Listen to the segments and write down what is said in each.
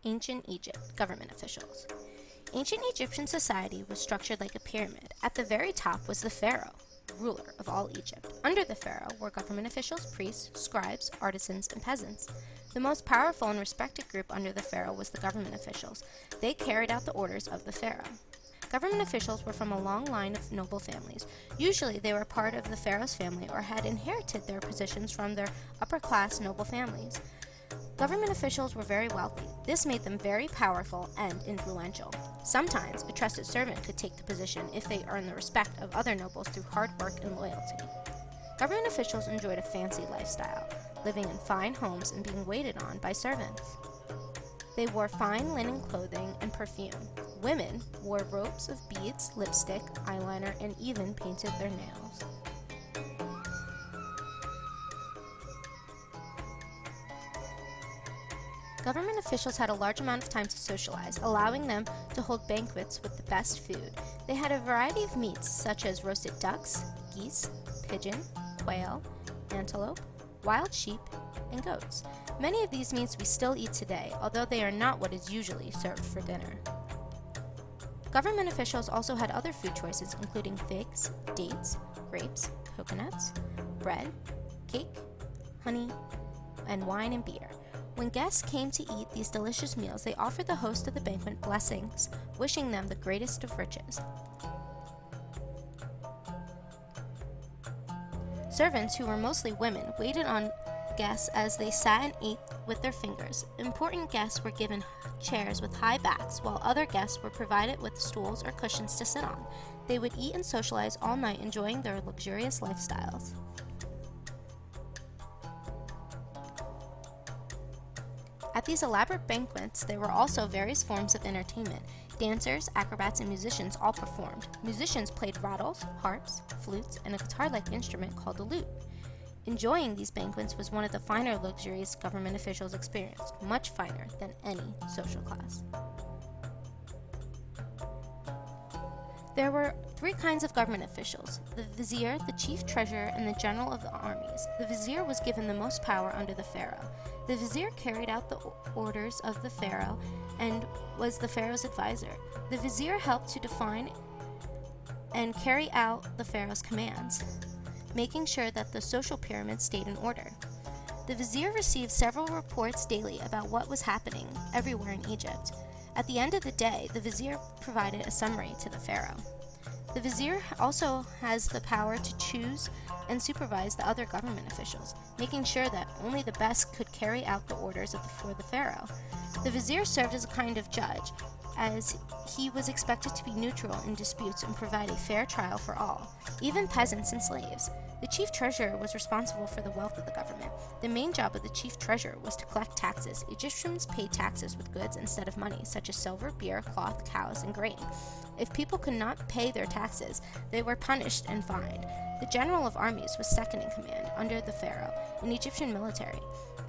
Ancient Egypt, government officials. Ancient Egyptian society was structured like a pyramid. At the very top was the pharaoh, ruler of all Egypt. Under the pharaoh were government officials, priests, scribes, artisans, and peasants. The most powerful and respected group under the pharaoh was the government officials. They carried out the orders of the pharaoh. Government officials were from a long line of noble families. Usually they were part of the pharaoh's family or had inherited their positions from their upper-class noble families. Government officials were very wealthy. This made them very powerful and influential. Sometimes a trusted servant could take the position if they earned the respect of other nobles through hard work and loyalty. Government officials enjoyed a fancy lifestyle, living in fine homes and being waited on by servants. They wore fine linen clothing and perfume. Women wore ropes of beads, lipstick, eyeliner, and even painted their nails. Government officials had a large amount of time to socialize, allowing them to hold banquets with the best food. They had a variety of meats, such as roasted ducks, geese, pigeon, quail, antelope, wild sheep, and goats. Many of these meats we still eat today, although they are not what is usually served for dinner. Government officials also had other food choices, including figs, dates, grapes, coconuts, bread, cake, honey, and wine and beer. When guests came to eat these delicious meals, they offered the host of the banquet blessings, wishing them the greatest of riches. Servants, who were mostly women, waited on guests as they sat and ate with their fingers. Important guests were given chairs with high backs, while other guests were provided with stools or cushions to sit on. They would eat and socialize all night, enjoying their luxurious lifestyles. At these elaborate banquets, there were also various forms of entertainment. Dancers, acrobats, and musicians all performed. Musicians played rattles, harps, flutes, and a guitar-like instrument called a lute. Enjoying these banquets was one of the finer luxuries government officials experienced, much finer than any social class. There were three kinds of government officials: the vizier, the chief treasurer, and the general of the armies. The vizier was given the most power under the pharaoh. The vizier carried out the orders of the pharaoh and was the pharaoh's advisor. The vizier helped to define and carry out the pharaoh's commands, making sure that the social pyramid stayed in order. The vizier received several reports daily about what was happening everywhere in Egypt. At the end of the day, the vizier provided a summary to the pharaoh. The vizier also has the power to choose and supervise the other government officials, making sure that only the best could carry out the orders for the pharaoh. The vizier served as a kind of judge, as he was expected to be neutral in disputes and provide a fair trial for all, even peasants and slaves. The chief treasurer was responsible for the wealth of the government. The main job of the chief treasurer was to collect taxes. Egyptians paid taxes with goods instead of money, such as silver, beer, cloth, cows, and grain. If people could not pay their taxes, they were punished and fined. The general of armies was second in command, under the pharaoh, in Egyptian military.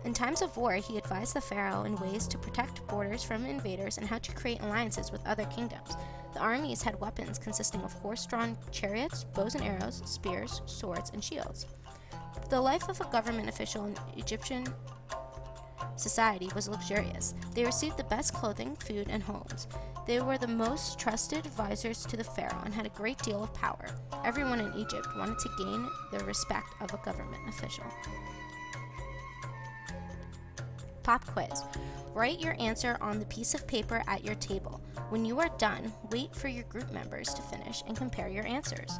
In times of war, he advised the pharaoh in ways to protect borders from invaders and how to create alliances with other kingdoms. The armies had weapons consisting of horse-drawn chariots, bows and arrows, spears, swords, and shields. The life of a government official in Egyptian society was luxurious. They received the best clothing, food, and homes. They were the most trusted advisors to the pharaoh and had a great deal of power. Everyone in Egypt wanted to gain the respect of a government official. Pop quiz. Write your answer on the piece of paper at your table. When you are done, wait for your group members to finish and compare your answers.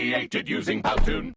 created using Powtoon.